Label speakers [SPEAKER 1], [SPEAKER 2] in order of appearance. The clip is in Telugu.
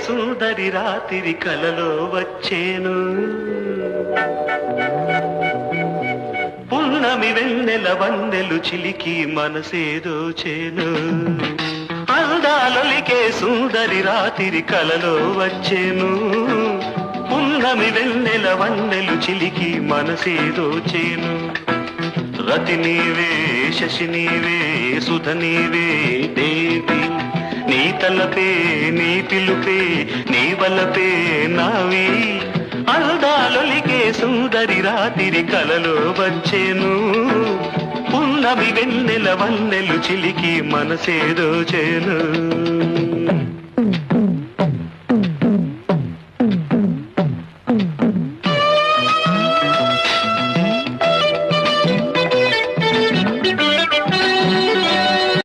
[SPEAKER 1] సుందరి రాత్రి కలలో వచ్చేను పున్నమి వెన్నెల వన్నెలు చిలికి మనసేదో చేను అందాలొలికే సుందరి రాత్రి కలలో వచ్చేను పున్నమి వెన్నెల వన్నెలు చిలికి మనసేదో చేను రతి నీవే శశి నీవే సుధ నీవే దేవి నీ తలపే నీ పిలుపే నీ వలపే నావి అందాలొలికే సుందరి రాత్రి కలలో వచ్చేను పున్నమి వెన్నెల వన్నెలు చిలికి మనసేదో చేను